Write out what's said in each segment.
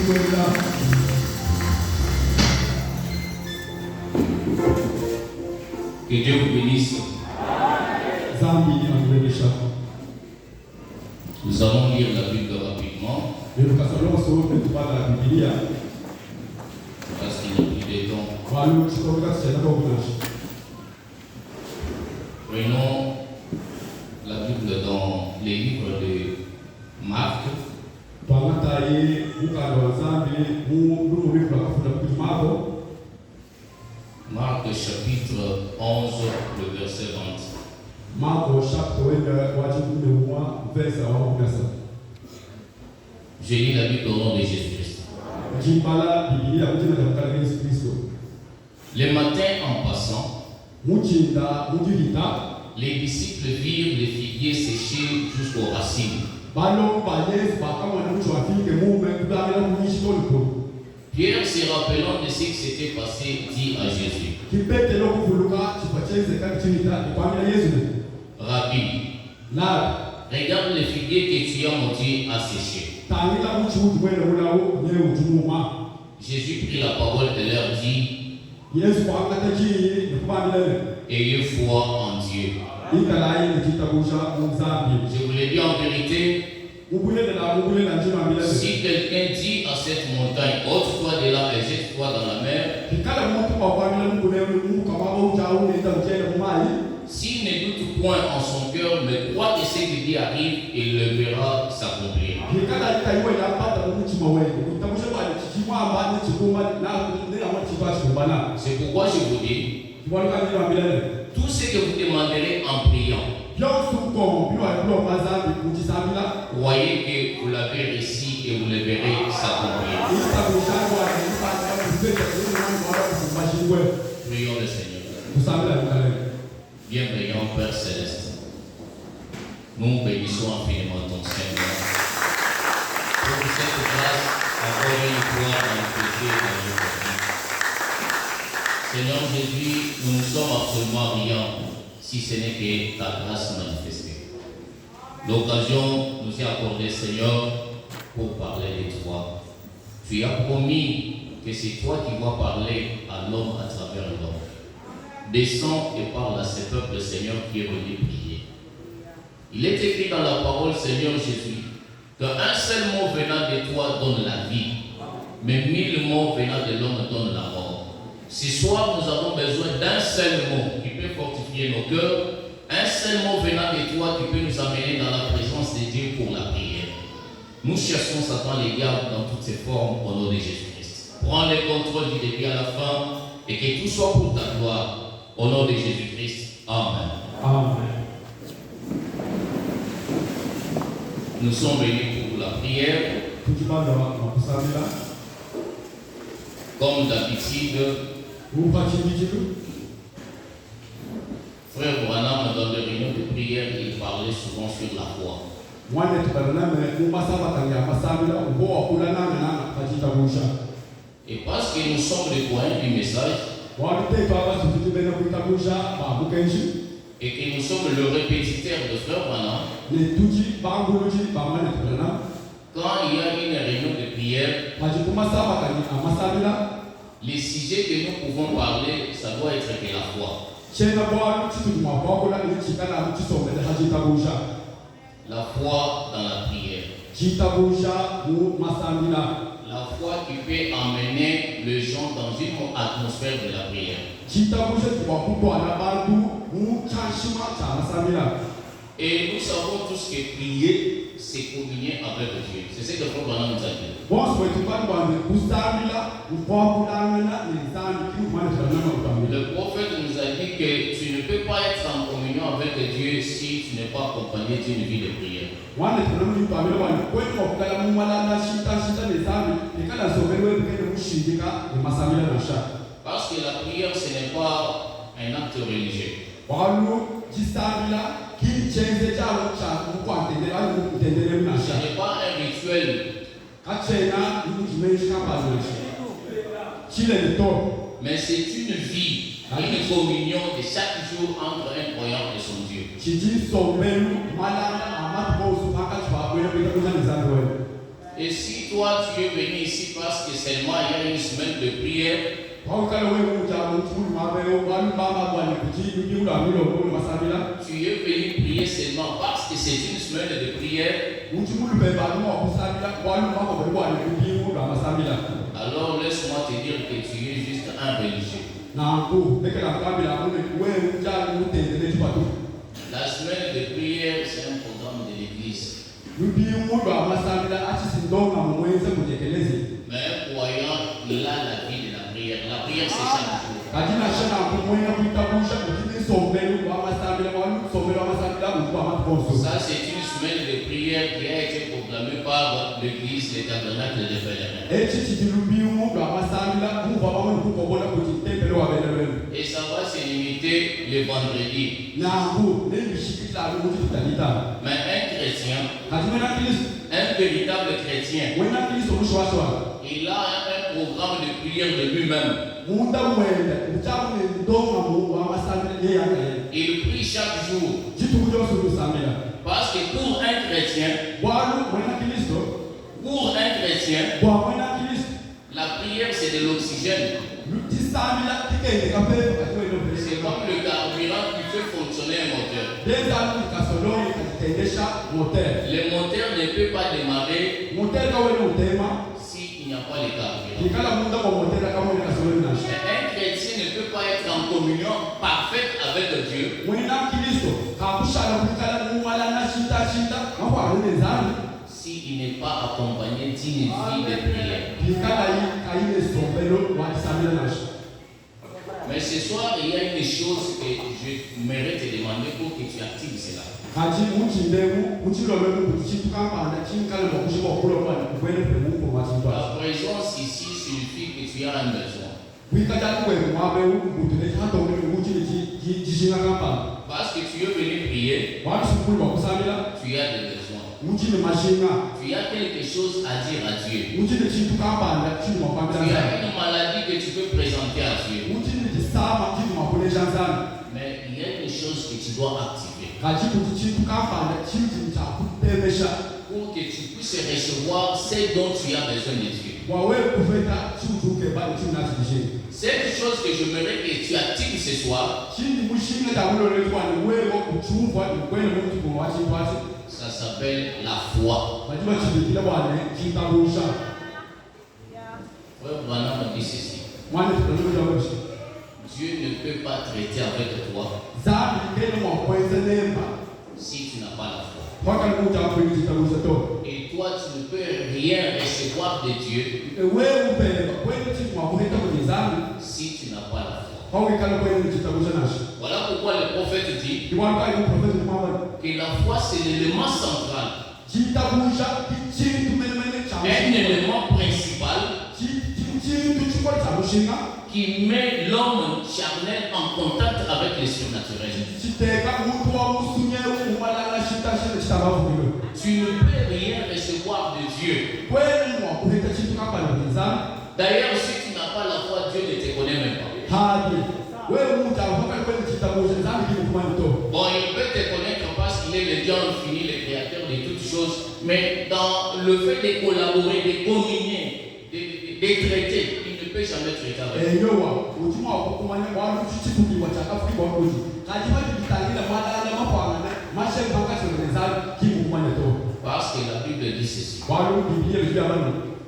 Que Dieu vous bénisse. Nous allons lire la Bible rapidement. Parce qu'il n'y a plus de temps. Prenons la Bible dans les livres de Marc. Marc chapitre 11, le verset 20. Je lis la Bible au nom de Jésus-Christ. Le matin en passant, les disciples virent les figuiers séchés jusqu'aux racines. Pierre, se rappelant de ce qui s'était passé, dit à Jésus: Rabbi, regarde le figuier que tu as monté à sécher. Jésus prit la parole et leur dit: ayez foi en Dieu. Je vous l'ai dit en vérité, si quelqu'un dit à cette montagne, ôte-toi de là et jette-toi dans la mer, s'il ne doute point en son cœur, mais croit que ce qu'il dit arrive, il le verra s'accomplir. C'est pourquoi je vous dis, tout ce que vous demanderez en priant, croyez que vous l'avez reçu et vous le verrez s'accomplir. Prions le Seigneur. Bienveillant Père Céleste, nous bénissons infiniment ton Seigneur pour cette grâce encore une fois dans le péché et dans le péché. Seigneur Jésus, nous ne sommes absolument rien si ce n'est que ta grâce manifestée. L'occasion nous est accordée, Seigneur, pour parler de toi. Tu as promis que c'est toi qui vas parler à l'homme à travers l'homme. Descends et parle à ce peuple, Seigneur, qui est venu prier. Il est écrit dans la parole, Seigneur Jésus, qu'un seul mot venant de toi donne la vie, mais 1000 mots venant de l'homme donnent la mort. Ce soir, nous avons besoin d'un seul mot qui peut fortifier nos cœurs, un seul mot venant de toi qui peut nous amener dans la présence de Dieu pour la prière. Nous cherchons Satan les gardes dans toutes ses formes au nom de Jésus-Christ. Prends le contrôle du début à la fin et que tout soit pour ta gloire. Au nom de Jésus-Christ. Amen. Amen. Nous sommes venus pour la prière. Comme d'habitude, Frère Branham, dans les réunions de prière, il parlait souvent sur la foi. Et parce que nous sommes les points du message, et que nous sommes le répétiteur de Frère Branham, quand il y a une réunion de prière, les sujets que nous pouvons parler, ça doit être que la foi. La foi dans la prière. La foi qui peut emmener les gens dans une atmosphère de la prière. Et nous savons tous que prier, c'est communier avec Dieu. C'est ce que le Frère Branham nous a dit. Le prophète nous a dit que tu ne peux pas être en communion avec Dieu si tu n'es pas accompagné d'une vie de prière. Parce que la prière, ce n'est pas un acte religieux. Ce n'est pas un rituel. Mais c'est une vie, une communion de chaque jour entre un croyant et son Dieu. Et si toi tu es venu ici parce que seulement il y a une semaine de prière, tu es venu prier seulement parce que c'est une semaine de prière, alors laisse-moi te dire que tu es juste un religieux. La semaine de prière, c'est un programme de l'église. Mais un croyant, il a la vie de la prière. La prière, c'est chaque jour. Ça, c'est une semaine de prière qui a été proclamée par l'église des tabernacles de Pèlerins. Et ça va se limiter le vendredi. Mais un chrétien, un véritable chrétien, il a un programme de prière de lui-même. Il prie chaque jour. Parce que pour un chrétien, la prière c'est de l'oxygène. C'est comme le carburant qui fait fonctionner un moteur. Le moteur ne peut pas démarrer s'il n'y a pas le carburant. Un chrétien ne peut pas être en communion parfaite avec Dieu s'il n'est pas accompagné d'une vie de prière. Mais ce soir, il y a une chose que je mérite de demander pour que tu actives cela. La présence ici signifie que tu as un besoin. Parce que tu es venu prier, tu as des besoins. Tu as quelque chose à dire à Dieu. Tu as une maladie que tu peux présenter à Dieu. Mais il y a une chose que tu dois activer pour que tu puisses recevoir ce dont tu as besoin de Dieu. Cette chose que j'aimerais que tu actives ce soir, ça s'appelle la foi. Frère Branham dit ceci. Dieu ne peut pas traiter avec toi si tu n'as pas la foi. Et toi, tu ne peux rien recevoir de Dieu si tu n'as pas la foi. Voilà pourquoi le prophète dit que la foi c'est l'élément central, un élément principal qui met l'homme charnel en contact avec le surnaturel. Tu ne peux rien recevoir de Dieu. D'ailleurs, si tu n'as pas la foi, Dieu ne te connaît même pas. Bon, il peut te connaître parce qu'il est le Dieu infini, le créateur de toutes choses, mais dans le fait de collaborer, de communier, de traiter, il ne peut jamais traiter avec toi. Parce que la Bible dit ceci.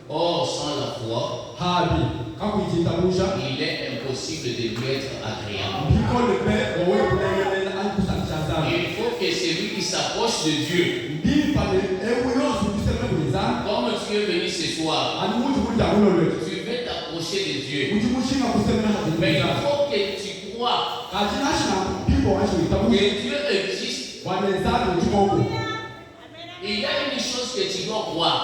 Or, sans la foi, il est impossible de lui être agréable. Il faut que celui qui s'approche de Dieu, comme tu es venu ce soir, tu veux t'approcher de Dieu. Mais il faut que tu crois que Dieu existe. Il y a une chose que tu dois croire.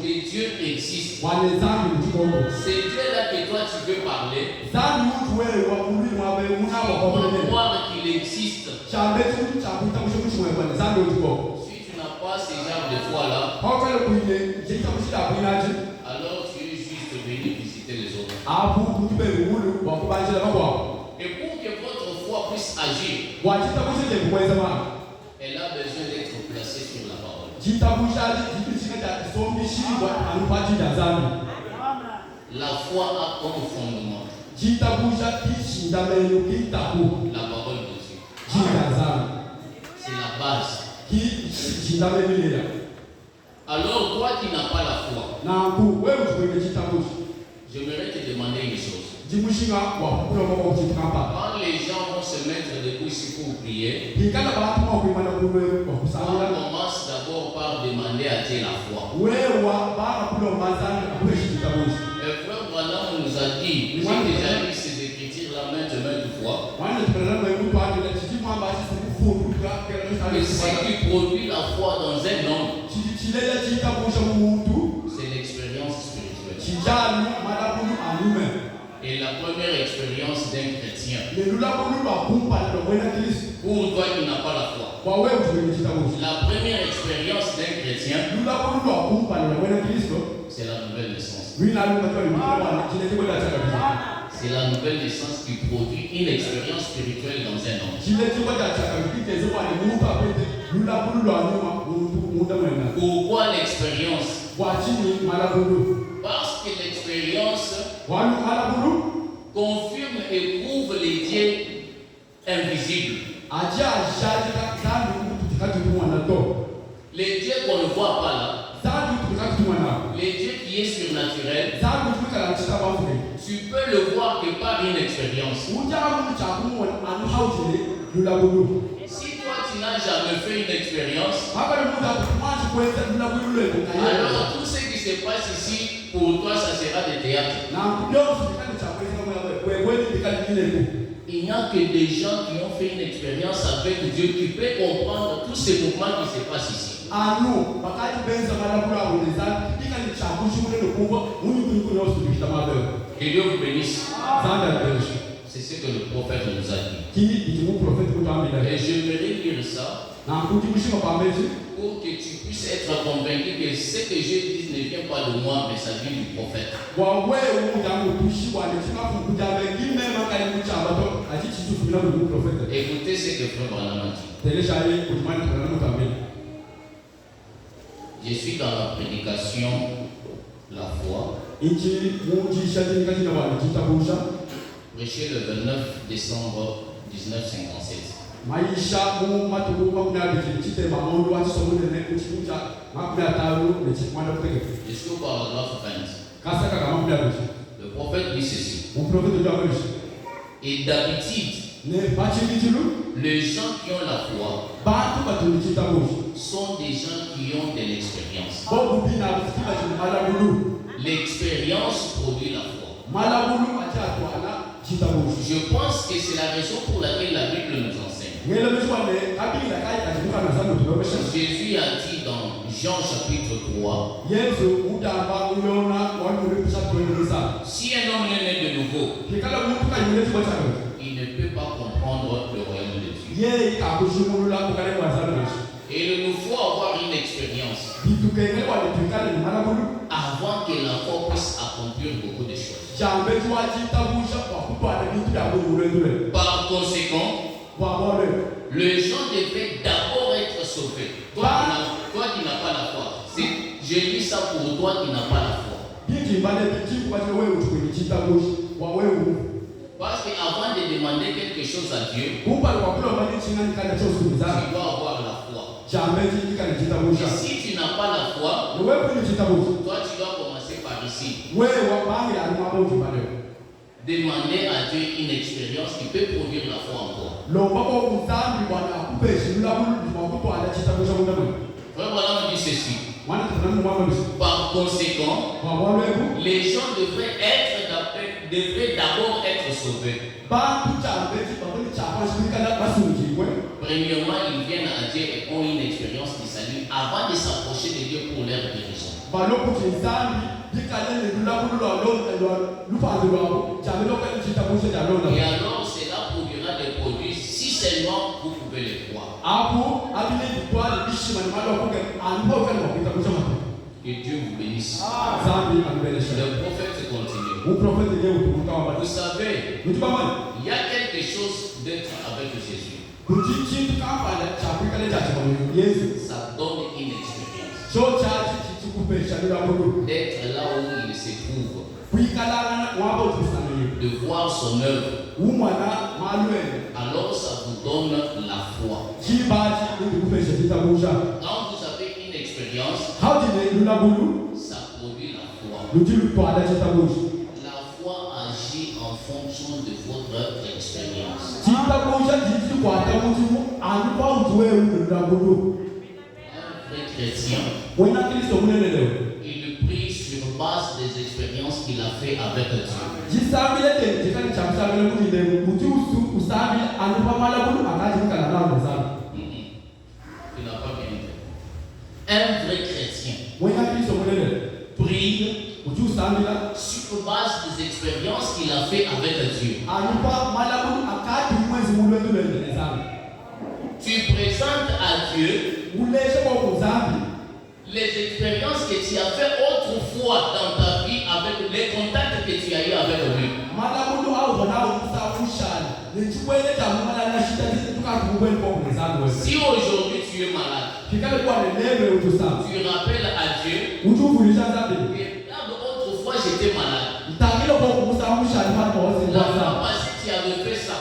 Que Dieu existe. C'est Dieu-là que toi tu veux parler. Tu dois croire qu'il existe. Si tu n'as pas ce genre de foi-là, alors tu es juste venu visiter les autres. Et pour que votre foi puisse agir, elle a besoin d'être placée sur la parole. La foi a comme fondement la parole de Dieu. C'est la base. Alors, toi qui n'as pas la foi, j'aimerais te demander une chose. Quand les gens vont se mettre debout ici pour prier, on commence d'abord par demander à Dieu la foi. Le frère Branham nous a dit, j'ai déjà lu ces écritures-là maintes fois, que ce qui produit la foi dans un homme, c'est l'expérience spirituelle. Et la première expérience d'un chrétien, pour toi qui n'as pas la foi, la première expérience d'un chrétien, c'est la nouvelle naissance. C'est la nouvelle naissance qui produit une expérience spirituelle dans un homme. Pourquoi l'expérience? Parce que l'expérience confirme et prouve les dieux invisibles. Les dieux qu'on ne voit pas là, les dieux qui est surnaturel, tu peux le voir que par une expérience. Si toi tu n'as jamais fait une expérience, alors tout ce qui se passe ici, pour toi ça sera des théâtres. Il n'y a que des gens qui ont fait une expérience avec Dieu qui peuvent comprendre tous ces mouvements qui se passent ici. Que Dieu vous bénisse. C'est ce que le prophète nous a dit. Et j'aimerais lire ça pour que tu puisses être convaincu que ce que je dis ne vient pas de moi, mais ça vient du prophète. Écoutez ce que Frère Branham a dit. Je suis dans la prédication la foi. Prêché le 29 décembre 1957. Jusqu'au paragraphe 20. Le prophète dit ceci. Et d'habitude, les gens qui ont la foi sont des gens qui ont de l'expérience. L'expérience produit la foi. Je pense que c'est la raison pour laquelle la Bible nous enseigne. Jésus a dit dans Jean chapitre 3, si un homme n'est né de nouveau, il ne peut pas comprendre le royaume de Dieu. Et il nous faut avoir une expérience avant que la foi puisse accomplir beaucoup de choses. Par conséquent, les gens devaient d'abord être sauvés. Toi qui n'as pas la foi, je lis ça pour toi qui n'as pas la foi. Parce qu'avant de demander quelque chose à Dieu, tu dois avoir la foi. Et si tu n'as pas la foi, toi tu dois commencer par ici. Demander à Dieu une expérience qui peut produire la foi en toi. Frère Branham dit ceci. Par conséquent, les gens devraient d'abord être sauvés. Premièrement, ils viennent à Dieu et ont une expérience de salut avant de s'approcher de Dieu pour leur guérison. Et alors, cela produira des produits si seulement vous pouvez les croire. Que Dieu vous bénisse. Le prophète continue. Vous savez, il y a quelque chose d'être avec Jésus. Ça donne une expérience. d'être là où il se trouve, de voir son œuvre, alors ça vous donne la foi. Quand vous avez une expérience, ça produit la foi. La foi agit en fonction de votre expérience. Un vrai chrétien, il prie sur base des expériences qu'il a fait avec Dieu. Tu n'as pas bien fait. Un vrai chrétien prie sur base des expériences qu'il a fait avec Dieu. Tu présentes à Dieu les expériences que tu as fait autrefois dans ta vie avec les contacts que tu as eu avec lui. Si aujourd'hui tu es malade, tu rappelles à Dieu et autrefois j'étais malade. La fois passée tu avais fait ça.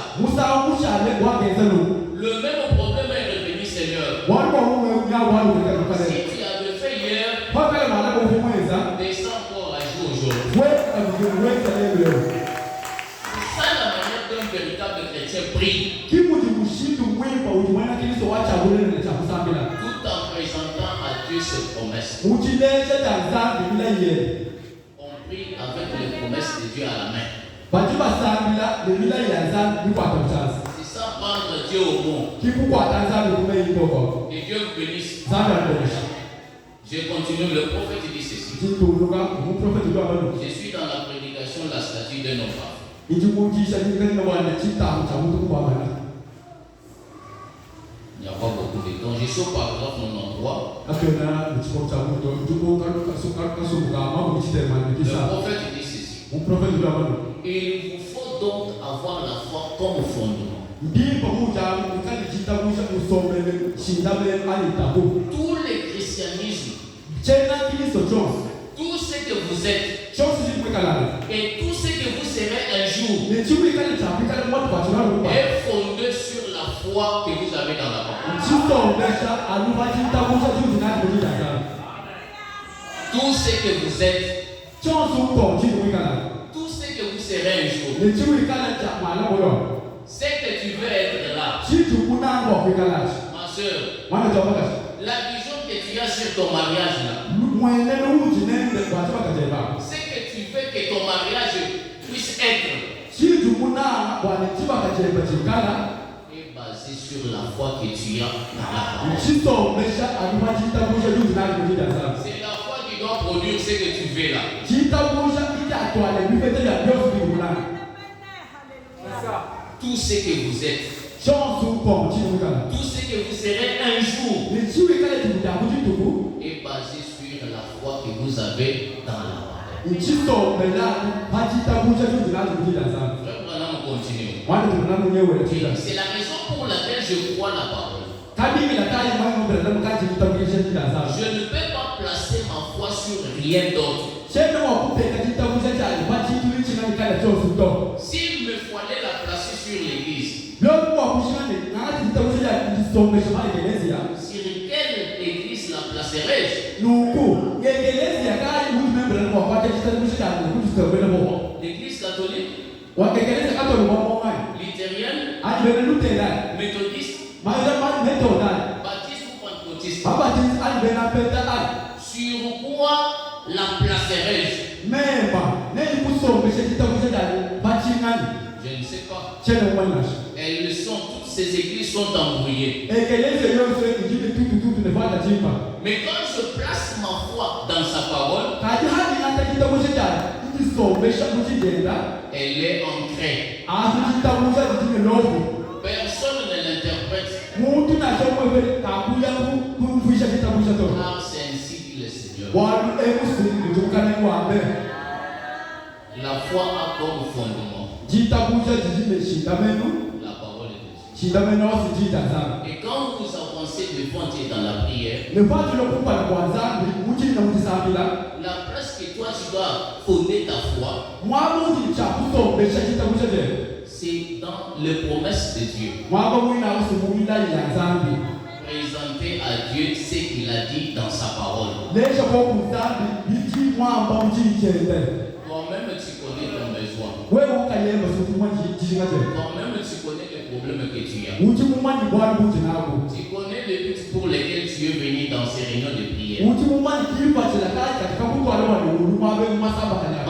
Le même problème est revenu, Seigneur. Si tu avais fait hier, descends encore à jour aujourd'hui. C'est ça la manière qu'un véritable chrétien prie. Tout en présentant à Dieu ses promesses. On prie avec les promesses de Dieu à la main. C'est ça, prendre Dieu au mot. Que Dieu vous bénisse. Je continue, le prophète dit ceci. Je suis dans la prédication de la statue d'un homme. Il n'y a pas beaucoup de temps. Je suis au paragraphe 93. Le prophète dit ceci. Il vous faut donc avoir la foi comme fondement. Tout le christianisme, tout ce que vous êtes et tout ce que vous serez un jour est fondé sur la foi que vous avez dans la parole. Tout ce que vous êtes, tout ce que vous serez un jour, c'est que tu veux être là. Ma soeur, la vision que tu as sur ton mariage là, c'est que tu veux que ton mariage puisse être est basé sur la foi que tu as dans la parole. C'est la foi qui doit produire ce que tu veux là. Tout ce que vous êtes, tout ce que vous serez un jour est basé sur la foi que vous avez dans la parole. C'est la raison pour laquelle je crois la parole. Je ne peux pas placer ma foi sur rien d'autre. S'il me fallait la placer sur l'église, sur quelle église la placerais-je? L'église catholique, luthérienne, méthodiste, baptiste ou pentecôtiste? Sur quoi la placerais-je? Je ne sais pas. Elles sont, toutes ces églises sont embrouillées. Mais quand je place ma foi dans sa parole, elle est ancrée. Personne ne l'interprète. Car c'est ainsi dit le Seigneur. La foi a comme fondement la parole de Dieu. Et quand vous avancez commencer devant Dieu dans la prière, Le fait de couper la kwanza mujini na mujisambila. la place que toi tu dois fonder ta foi, Moi mujini cha kusombesha kitabu cha Mungu. c'est dans les promesses de Dieu. Mwaba mwina usumulila ya zambi. Présenter à Dieu ce qu'il a dit dans sa parole. Lesha kwa kuzambi biti mwamba mujini chende. Toi-même tu connais ton besoin. Wewe ukayemba sutu mwanji jishinga je. Toi-même tu connais les problèmes que tu as. Uti mumani bwana buti nako. Tu connais les buts pour lesquels tu es venu dans ces réunions de prière. Uti mumani kipa chela kai katika mtu wale walioluma wewe masaba kanya.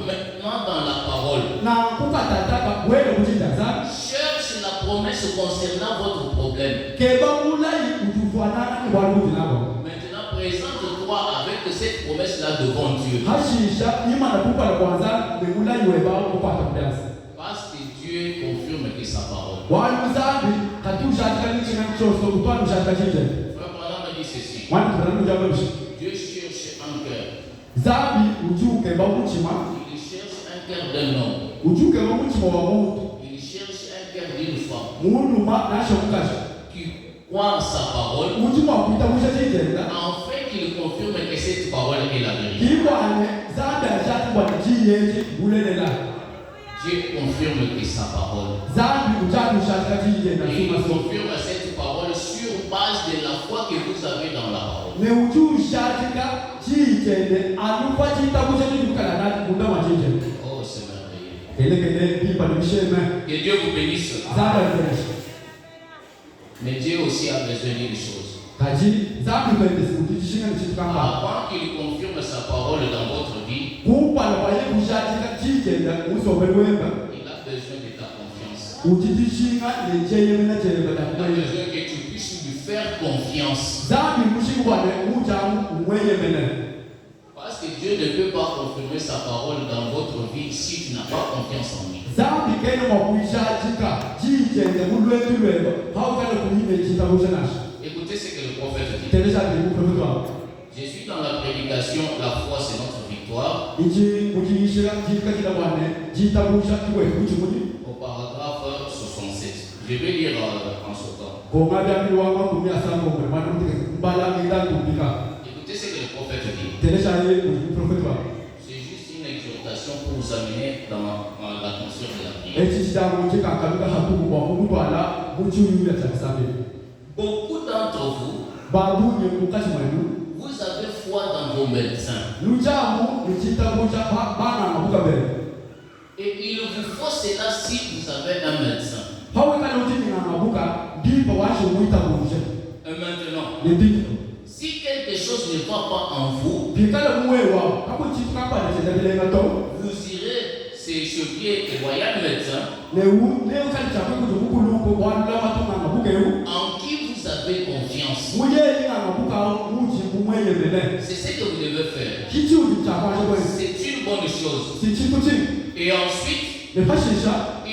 Maintenant dans la parole. Na kukatataka wewe buti ndazani. Cherche la promesse concernant votre problème. Keba mulai utufuanana ni wale buti nako. Maintenant présente-toi avec cette promesse-là devant Dieu. Hashisha ima na kupa la kwanza ni mulai weba kupata mdasi. Parce que Dieu confirme que sa parole. Wale mzambi katusha katika nchi na choso kutwa mshaka chije. Frère Branham a dit ceci. Wale tunanu jambo bishi. Dieu cherche un cœur. Zambi ujuke ba muchima. Il cherche un cœur d'un homme. Ujuke ba muchima wa muntu. Il cherche un cœur d'une femme. Mundu ma nasho mukashi. Qui croit en sa parole. Muchima kuita musha chije. Afin qu'il confirme que cette parole est la vérité. Kibwane zambi ashatu kwa jiye bulelela. Dieu confirme que sa parole. Zambi ujadu shaka chije na Et il suma so. confirme cette parole sur base de la foi que vous avez dans la parole. Ne uju shatika chije alupa chita musha chukala na munda wa chije. Oh, c'est merveilleux. Kelekele bipa ni msheme. Que Dieu vous bénisse. Zambi fresh. Mais Dieu aussi a besoin d'une chose. Kaji zambi kwende sikutishina nchikamba. Avant qu'il confirme sa parole dans votre vie, Kumpa na waye kushatika chije na usobelwemba. il a besoin de ta confiance. Utitishina lecheye mena chele Il a batakwele. besoin que tu puisses lui faire confiance. Zambi mushikwane ujamu umweye mena. Parce que Dieu ne peut pas confirmer sa parole dans votre vie si tu n'as pas confiance en lui. Zambi kene mwakuishatika chije na mulwetu lweba. Haukale kuhime chitabushanashi. Écoutez ce que le prophète dit. Telesha ni mprofeto wako. Je suis dans la prédication, la foi c'est notre victoire. Ichi mukishira chika kila bwane chitabusha kiwe kuchimuni. Au paragraphe 67. Je vais lire en ce temps. Konga bya wako kumya sango mwana mtike mbala ngida kupika. Écoutez ce que le prophète dit. Telesha ni mprofeto wako. C'est juste une exhortation pour vous amener dans l'attention de la prière. Echi chitabu chikakaluka hatuku kwa mutwala muchuyuya chasabe. Beaucoup d'entre vous, Babunye mukashi mwenu. vous avez foi dans vos médecins. Lujamu ni chitabu cha bana mabuka bele. Et il vous faut cela si vous avez un médecin. Hawe kana utini na mabuka ndipo washo muita bunje. Et maintenant, Ndiki. si quelque chose ne va pas en vous, Pikala muwewa hapo chitu kapa na chedabele ngato. vous irez s'échapper et voyez un médecin Leo kali chakwe kuzukuluko wala watu na mabuka yo. en qui vous avez confiance. Muye ina mabuka muji kumweye bele. C'est ce que vous devez faire. Kichi ulichakwa kwa. C'est une bonne chose. Si chitu chi. Et ensuite, Ne fashisha.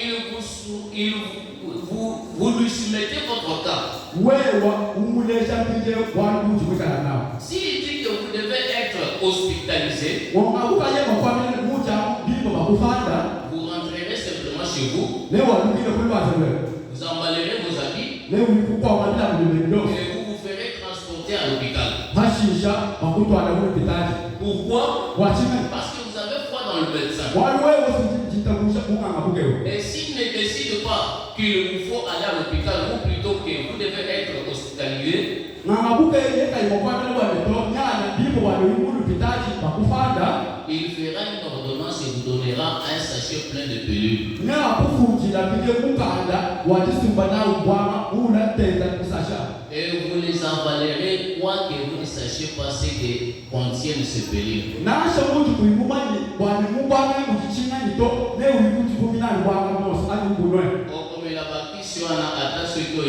vous lui soumettez votre cas. Wewa umulesha pije wala muji wekana nao. S'il dit que vous devez être hospitalisé, Wa mabuka yema kwa mimi muja ndipo bakufanda. vous rentrerez simplement chez vous, Leo alukile kulwa zewe. vous emballerez vos habits Leo ulikuwa wabila mlimendo. et vous vous ferez transporter à l'hôpital. Hashisha bakutwa na ule pitaji. Pourquoi? Wachime. Parce que vous avez foi dans le médecin. Wale wewe usijitabusha kunga mabukeo. Et s'il ne décide pas qu'il vous faut aller à l'hôpital, ou plutôt que vous devez être hospitalisé, Na mabuke yeka imokuwa na wale to nyana ndipo wale ule pitaji bakufanda. il fera une ordonnance et vous donnera un sachet plein de pilules. Na kufujila bije kukanda wadisumba na ubwana ula tenda kusasha. Et vous les emballerez, quoique vous ne sachiez pas ce que contiennent ces pilules. Na shamuji kuimumani bwana mubwana mukichina nito ne ulikuti kumina bwana mos ani kunwe. Comme la bâtisse, on a attaché ce que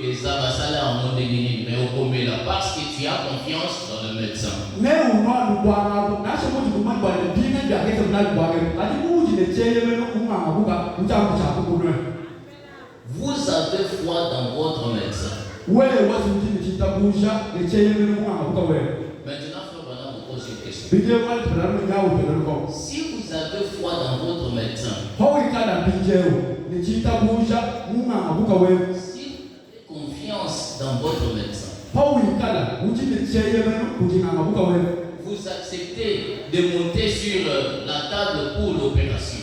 et ça va saler en nom de Guinée. Mais au comme là, parce que tu as confiance dans le médecin. Ne unwa bwana na shamuji kumani bwana dina ndio akete mna bwana. Ati muji ne cheye meno kunga mabuka mtambu cha kunwe. Vous avez foi dans votre médecin. Wewe wasuji ne chitabusha ne cheye meno kunga mabuka wewe. Maintenant, frère Branham vous pose une question. Bije wale tunarudi ngao tunarudi. Si vous avez foi dans votre médecin, Hawi kana bijeo ne chitabusha kunga mabuka wewe. si vous avez confiance dans votre médecin, Vous acceptez de monter sur la table pour l'opération.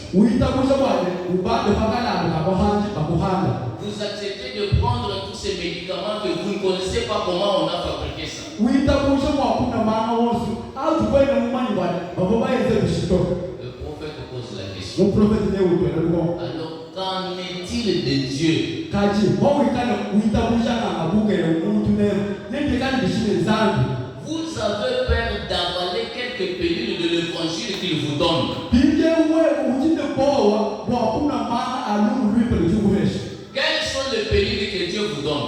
Vous acceptez de prendre tous ces médicaments que vous ne connaissez pas comment on a fabriqué ça. Le prophète pose la question. Alors, qu'en est-il de Dieu? Vous avez peur d'avaler quelques pilules de l'évangile qu'il vous donne. Quelles sont les pilules que Dieu vous donne?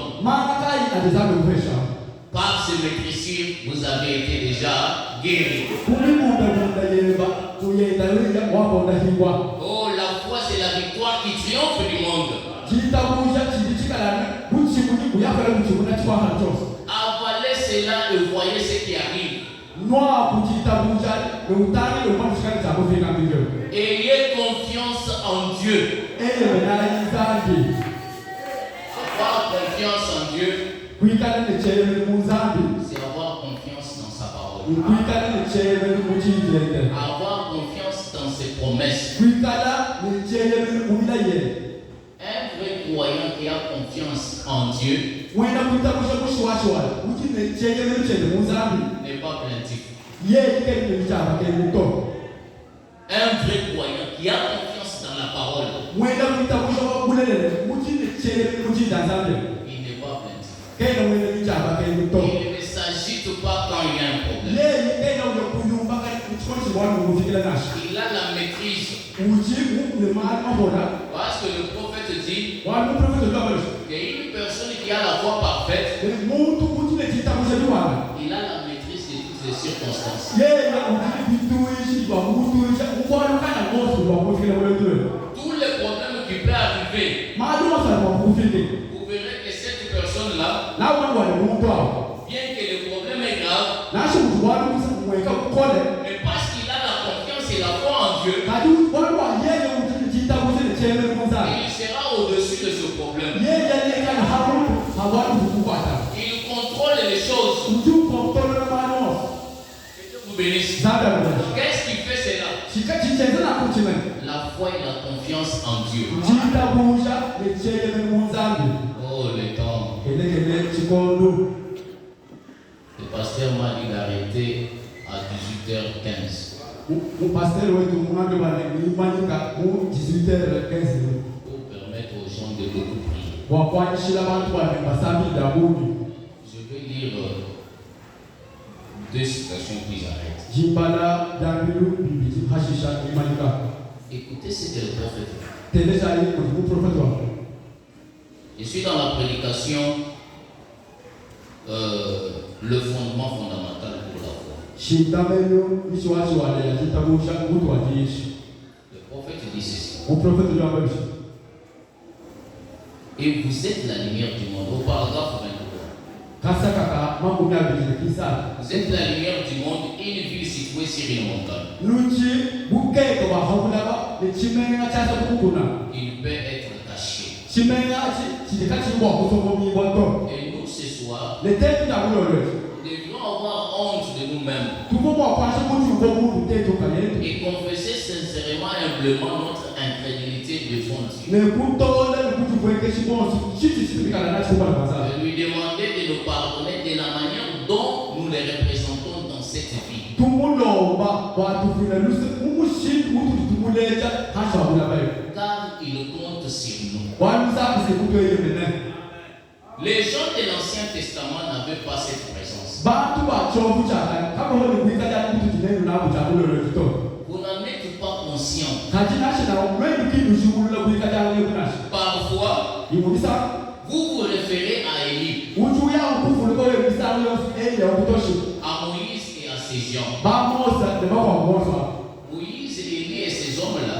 Par ce maîtrisure, vous avez été déjà guéri. Oh, la foi, c'est la victoire qui triomphe du monde. Avalez cela et voyez ce qui arrive. Ayez confiance en Dieu. Avoir confiance en Dieu, c'est avoir confiance dans sa parole. Avoir confiance dans ses promesses. Un vrai croyant qui a confiance en Dieu n'est pas plaintif. Un vrai croyant qui a confiance dans la parole, il n'est pas plaintif. Il ne s'agite pas quand il y a un problème. Il a la maîtrise. Parce que le prophète dit qu'il y a une personne qui a la foi parfaite, il a la maîtrise de toutes les circonstances. Tous les problèmes qui peuvent arriver, vous verrez que cette personne-là, bien que le problème est grave, mais parce qu'il a la confiance et la foi en Dieu, il sera au-dessus de ce problème. Il contrôle les choses. Que Dieu vous bénisse. Qu'est-ce qui fait cela? La foi et la confiance en Dieu. Oh, le temps. Le pasteur m'a dit d'arrêter à 18h15. Pour permettre aux gens de beaucoup prier. Je vais lire deux citations puis j'arrête. Écoutez ce que le prophète dit. Je suis dans la prédication, le fondement fondamental pour la foi. Le prophète dit ceci. Et vous êtes la lumière du monde. Au paragraphe 23. Vous êtes la lumière du monde, une ville située sur une montagne. Il peut être caché. Et nous, ce soir, nous devions avoir honte de nous-mêmes et confesser sincèrement et humblement notre incrédulité devant Dieu. Et lui demander de nous pardonner de la manière dont nous les représentons dans cette vie. Car il compte sur nous. Les gens de l'Ancien Testament n'avaient pas cette présence. Vous n'en êtes pas conscient. Parfois, vous vous référez à Élie, à Moïse et à ses gens. Moïse, Élie et ces hommes-là